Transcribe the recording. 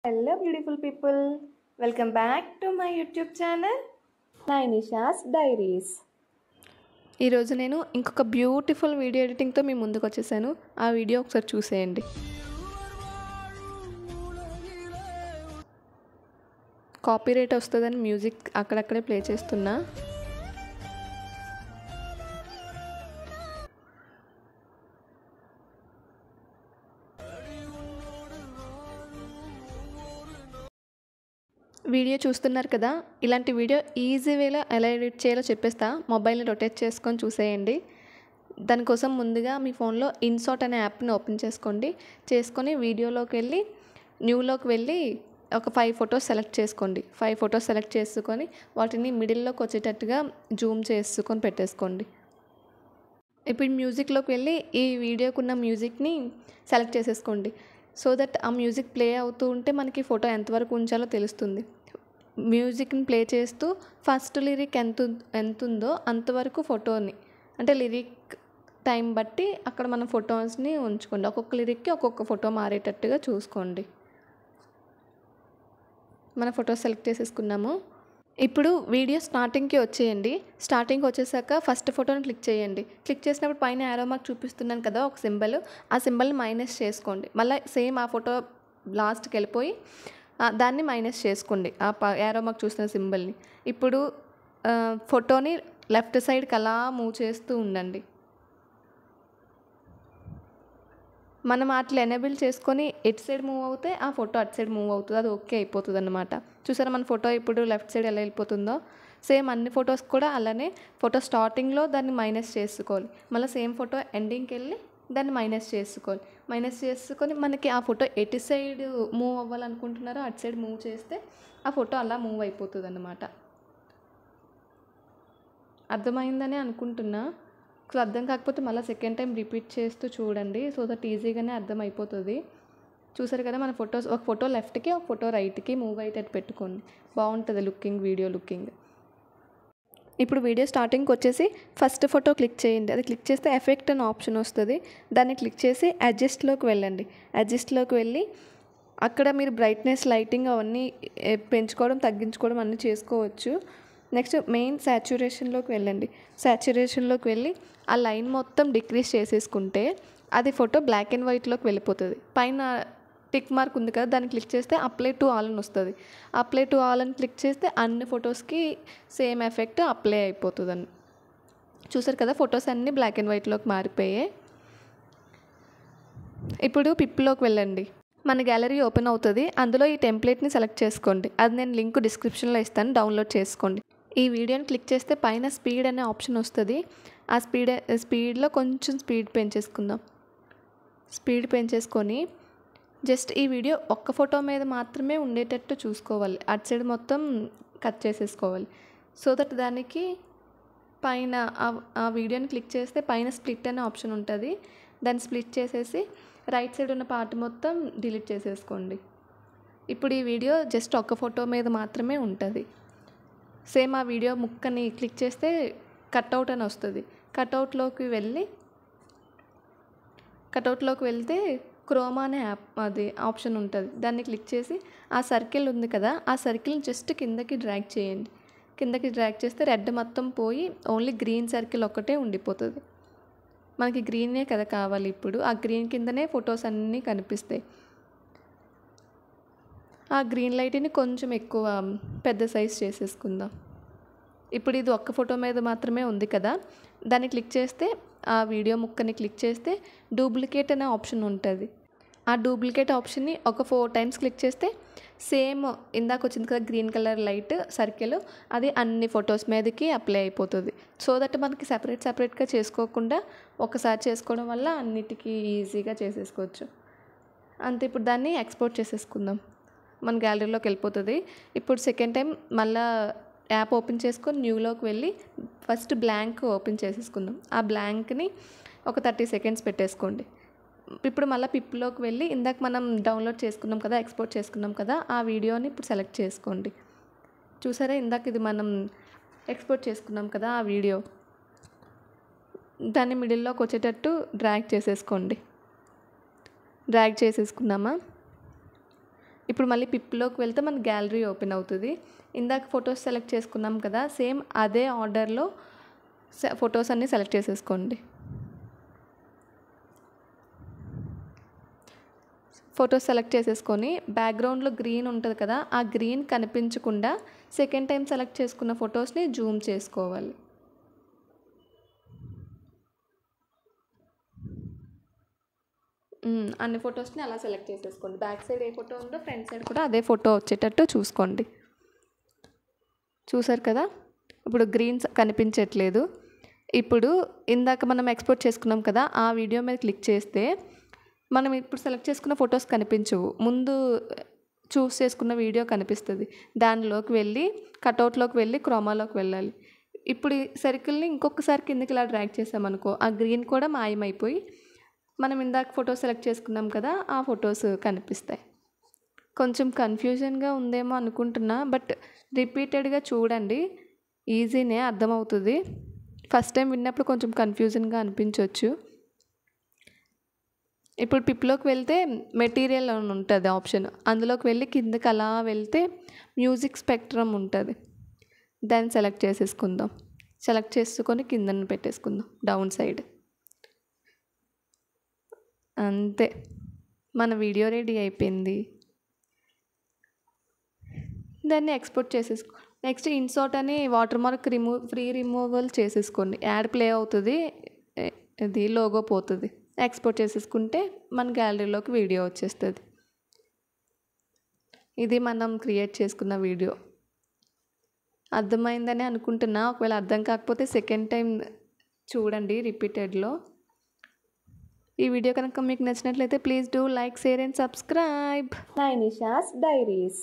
Hello beautiful people, welcome back to my YouTube channel Nainisha's Diaries. ఈరోజు నేను ఇంకొక beautiful video ఎడిటింగ్తో మీ ముందుకు వచ్చేసాను. ఆ వీడియో ఒకసారి చూసేయండి. కాపీరైట్ వస్తుందని మ్యూజిక్ అక్కడక్కడే ప్లే చేస్తున్నా. వీడియో చూస్తున్నారు కదా, ఇలాంటి వీడియో ఈజీ వేలో ఎలా ఎడిట్ చేయాలో చెప్పేస్తా. మొబైల్ని రొటేట్ చేసుకొని చూసేయండి. దానికోసం ముందుగా మీ ఫోన్లో ఇన్సర్ట్ అనే యాప్ని ఓపెన్ చేసుకొని వీడియోలోకి వెళ్ళి న్యూలోకి వెళ్ళి ఒక 5 ఫొటోస్ సెలెక్ట్ చేసుకోండి. 5 ఫొటోస్ సెలెక్ట్ చేసుకొని వాటిని మిడిల్లోకి వచ్చేటట్టుగా జూమ్ చేసుకొని పెట్టేసుకోండి. ఇప్పుడు మ్యూజిక్లోకి వెళ్ళి ఈ వీడియోకున్న మ్యూజిక్ని సెలెక్ట్ చేసేసుకోండి. సో దట్ ఆ మ్యూజిక్ ప్లే అవుతూ ఉంటే మనకి ఫోటో ఎంతవరకు ఉంచాలో తెలుస్తుంది. మ్యూజిక్ని ప్లే చేస్తూ ఫస్ట్ లిరిక్ ఎంత ఉందో అంతవరకు ఫోటోని, అంటే లిరిక్ టైం బట్టి అక్కడ మనం ఫొటోస్ని ఉంచుకోండి. ఒక్కొక్క లిరిక్కి ఒక్కొక్క ఫోటో మారేటట్టుగా చూసుకోండి. మన ఫోటో సెలెక్ట్ చేసేసుకున్నాము. ఇప్పుడు వీడియో స్టార్టింగ్కి వచ్చేయండి. స్టార్టింగ్కి వచ్చేసాక ఫస్ట్ ఫోటోని క్లిక్ చేయండి. క్లిక్ చేసినప్పుడు పైన యారో మార్క్ చూపిస్తున్నాను కదా ఒక సింబల్, ఆ సింబల్ని మైనస్ చేసుకోండి. మళ్ళీ సేమ్ ఆ ఫోటో లాస్ట్కి వెళ్ళిపోయి దాన్ని మైనస్ చేసుకోండి, ఆ యారో మార్క్ చూస్తున్న సింబల్ని. ఇప్పుడు ఫోటోని లెఫ్ట్ సైడ్కి అలా మూవ్ చేస్తూ ఉండండి. మనం అట్లా ఎనేబుల్ చేసుకొని ఎటు సైడ్ మూవ్ అవుతే ఆ ఫోటో అటు సైడ్ మూవ్ అవుతుంది, అది ఓకే అయిపోతుంది అన్నమాట. చూసారా మన ఫోటో ఇప్పుడు లెఫ్ట్ సైడ్ ఎలా వెళ్ళిపోతుందో, సేమ్ అన్ని ఫొటోస్ కూడా అలానే ఫోటో స్టార్టింగ్లో దాన్ని మైనస్ చేసుకోవాలి. మళ్ళీ సేమ్ ఫోటో ఎండింగ్కి వెళ్ళి దాన్ని మైనస్ చేసుకొని మనకి ఆ ఫోటో ఎటు సైడ్ మూవ్ అవ్వాలనుకుంటున్నారో అటు సైడ్ మూవ్ చేస్తే ఆ ఫోటో అలా మూవ్ అయిపోతుంది అన్నమాట. అర్థమైందని అనుకుంటున్నా. అర్థం కాకపోతే మళ్ళీ సెకండ్ టైం రిపీట్ చేస్తూ చూడండి, సో దట్ ఈజీగానే అర్థమైపోతుంది. చూసారు కదా మన ఫొటోస్, ఒక ఫోటో లెఫ్ట్కి ఒక ఫోటో రైట్కి మూవ్ అయ్యేటట్టు పెట్టుకోండి, బాగుంటుంది వీడియో లుకింగ్. ఇప్పుడు వీడియో స్టార్టింగ్కి వచ్చేసి ఫస్ట్ ఫోటో క్లిక్ చేయండి. అది క్లిక్ చేస్తే ఎఫెక్ట్ అనే ఆప్షన్ వస్తుంది, దాన్ని క్లిక్ చేసి అడ్జస్ట్లోకి వెళ్ళండి. అడ్జస్ట్లోకి వెళ్ళి అక్కడ మీరు బ్రైట్నెస్, లైటింగ్ అవన్నీ పెంచుకోవడం తగ్గించుకోవడం అన్నీ చేసుకోవచ్చు. నెక్స్ట్ మెయిన్ సాచ్యురేషన్లోకి వెళ్ళండి. సాచ్యురేషన్లోకి వెళ్ళి ఆ లైన్ మొత్తం డిక్రీజ్ చేసేసుకుంటే అది ఫోటో బ్లాక్ అండ్ వైట్లోకి వెళ్ళిపోతుంది. పైన టిక్ మార్క్ ఉంది కదా, దాన్ని క్లిక్ చేస్తే అప్లై టు ఆల్ అని వస్తుంది. అప్లై టు ఆల్ అని క్లిక్ చేస్తే అన్ని ఫొటోస్కి సేమ్ ఎఫెక్ట్ అప్లై అయిపోతుందని. చూసారు కదా ఫొటోస్ అన్నీ బ్లాక్ అండ్ వైట్లోకి మారిపోయాయి. ఇప్పుడు పిప్లోకి వెళ్ళండి. మన గ్యాలరీ ఓపెన్ అవుతుంది, అందులో ఈ టెంప్లెట్ని సెలెక్ట్ చేసుకోండి. అది నేను లింక్ డిస్క్రిప్షన్లో ఇస్తాను, డౌన్లోడ్ చేసుకోండి. ఈ వీడియోని క్లిక్ చేస్తే పైన స్పీడ్ అనే ఆప్షన్ వస్తుంది. ఆ స్పీడ్లో కొంచెం స్పీడ్ పెంచేసుకుందాం. స్పీడ్ పెంచేసుకొని జస్ట్ ఈ వీడియో ఒక్క ఫోటో మీద మాత్రమే ఉండేటట్టు చూసుకోవాలి. అటు సైడ్ మొత్తం కట్ చేసేసుకోవాలి. సో దట్ దానికి పైన ఆ వీడియోని క్లిక్ చేస్తే పైన స్ప్లిట్ అనే ఆప్షన్ ఉంటుంది, దాన్ని స్ప్లిట్ చేసేసి రైట్ సైడ్ ఉన్న పార్ట్ మొత్తం డిలీట్ చేసేసుకోండి. ఇప్పుడు ఈ వీడియో జస్ట్ ఒక్క ఫోటో మీద మాత్రమే ఉంటుంది. సేమ్ ఆ వీడియో ముక్కని క్లిక్ చేస్తే కట్అవుట్ అని వస్తుంది. కట్అవుట్లోకి వెళ్తే క్రోమా అనే యాప్ అది ఆప్షన్ ఉంటుంది, దాన్ని క్లిక్ చేసి ఆ సర్కిల్ ఉంది కదా, ఆ సర్కిల్ జస్ట్ కిందకి డ్రాగ్ చేయండి. కిందకి డ్రాగ్ చేస్తే రెడ్ మొత్తం పోయి ఓన్లీ గ్రీన్ సర్కిల్ ఒక్కటే ఉండిపోతుంది. మనకి గ్రీనే కదా కావాలి. ఇప్పుడు ఆ గ్రీన్ కిందనే ఫొటోస్ అన్నీ కనిపిస్తాయి. ఆ గ్రీన్ లైట్ని కొంచెం ఎక్కువ పెద్ద సైజ్ చేసేసుకుందాం. ఇప్పుడు ఇది ఒక్క ఫోటో మీద మాత్రమే ఉంది కదా, దాన్ని క్లిక్ చేస్తే ఆ వీడియో ముక్కని క్లిక్ చేస్తే డూప్లికేట్ అనే ఆప్షన్ ఉంటుంది. ఆ డూప్లికేట్ ఆప్షన్ని ఒక 4 టైమ్స్ క్లిక్ చేస్తే సేమ్ ఇందాక వచ్చింది కదా గ్రీన్ కలర్ లైట్ సర్కిల్, అది అన్ని ఫొటోస్ మీదకి అప్లై అయిపోతుంది. సో దట్ మనకి సపరేట్గా చేసుకోకుండా ఒకసారి చేసుకోవడం వల్ల అన్నిటికీ ఈజీగా చేసేసుకోవచ్చు. అంతే. ఇప్పుడు దాన్ని ఎక్స్పోర్ట్ చేసేసుకుందాం, మన గ్యాలరీలోకి వెళ్ళిపోతుంది. ఇప్పుడు సెకండ్ టైం మళ్ళీ యాప్ ఓపెన్ చేసుకొని న్యూలోకి వెళ్ళి ఫస్ట్ బ్లాంక్ ఓపెన్ చేసేసుకుందాం. ఆ బ్లాంక్ని ఒక 30 సెకండ్స్ పెట్టేసుకోండి. ఇప్పుడు మళ్ళీ పిప్లోకి వెళ్ళి ఇందాక మనం డౌన్లోడ్ చేసుకున్నాం కదా, ఎక్స్పోర్ట్ చేసుకున్నాం కదా, ఆ వీడియోని ఇప్పుడు సెలెక్ట్ చేసుకోండి. చూసారా ఇందాక ఇది మనం ఎక్స్పోర్ట్ చేసుకున్నాం కదా ఆ వీడియో, దాన్ని మిడిల్లోకి వచ్చేటట్టు డ్రాగ్ చేసేసుకోండి. డ్రాగ్ చేసేసుకున్నామా? ఇప్పుడు మళ్ళీ పిప్లోకి వెళ్తే మన గ్యాలరీ ఓపెన్ అవుతుంది. ఇందాక ఫొటోస్ సెలెక్ట్ చేసుకున్నాం కదా, సేమ్ అదే ఆర్డర్లో ఫొటోస్ అన్నీ సెలెక్ట్ చేసేసుకోండి. ఫొటోస్ సెలెక్ట్ చేసేసుకొని బ్యాక్గ్రౌండ్లో గ్రీన్ ఉంటుంది కదా, ఆ గ్రీన్ కనిపించకుండా సెకండ్ టైం సెలెక్ట్ చేసుకున్న ఫొటోస్ని జూమ్ చేసుకోవాలి. అన్ని ఫొటోస్ని అలా సెలెక్ట్ చేసేసుకోండి. బ్యాక్ సైడ్ ఏ ఫోటో ఉందో ఫ్రంట్ సైడ్ కూడా అదే ఫోటో వచ్చేటట్టు చూసుకోండి. చూసారు కదా, ఇప్పుడు గ్రీన్స్ కనిపించట్లేదు. ఇప్పుడు ఇందాక మనం ఎక్స్పోర్ట్ చేసుకున్నాం కదా, ఆ వీడియో మీద క్లిక్ చేస్తే మనం ఇప్పుడు సెలెక్ట్ చేసుకున్న ఫొటోస్ కనిపించవు, ముందు చూస్ చేసుకున్న వీడియో కనిపిస్తుంది. దానిలోకి వెళ్ళి కటౌట్లోకి వెళ్ళి క్రోమాలోకి వెళ్ళాలి. ఇప్పుడు ఈ సర్కిల్ని ఇంకొకసారి కిందకి ఇలా డ్రాగ్ చేసామనుకో, ఆ గ్రీన్ కూడా మాయమైపోయి మనం ఇందాక ఫోటో సెలెక్ట్ చేసుకున్నాం కదా, ఆ ఫొటోస్ కనిపిస్తాయి. కొంచెం కన్ఫ్యూజన్గా ఉందేమో అనుకుంటున్నా, బట్ రిపీటెడ్గా చూడండి, ఈజీనే, అర్థమవుతుంది. ఫస్ట్ టైం విన్నప్పుడు కొంచెం కన్ఫ్యూజన్గా అనిపించవచ్చు. ఇప్పుడు పిప్లోకి వెళ్తే మెటీరియల్ అని ఉంటుంది ఆప్షన్, అందులోకి వెళ్ళి కిందకి అలా వెళ్తే మ్యూజిక్ స్పెక్ట్రమ్ ఉంటుంది, దాన్ని సెలెక్ట్ చేసేసుకుందాం. సెలెక్ట్ చేసుకొని కిందన పెట్టేసుకుందాం డౌన్ సైడ్. అంతే, మన వీడియో రెడీ అయిపోయింది. దాన్ని ఎక్స్పోర్ట్ చేసేసుకో. నెక్స్ట్ ఇన్సర్ట్ అని వాటర్ మార్క్ ఫ్రీ రిమూవల్ చేసేసుకోండి. యాడ్ ప్లే అవుతుంది, ఇది లోగో పోతుంది. ఎక్స్పోర్ట్ చేసేసుకుంటే మన గ్యాలరీలోకి వీడియో వచ్చేస్తుంది. ఇది మనం క్రియేట్ చేసుకున్న వీడియో. అర్థమైందని అనుకుంటున్నా. ఒకవేళ అర్థం కాకపోతే సెకండ్ టైం చూడండి రిపీటెడ్లో. ఈ వీడియో కనుక మీకు నచ్చినట్లయితే please do like, share and subscribe. Nainisha's Diaries.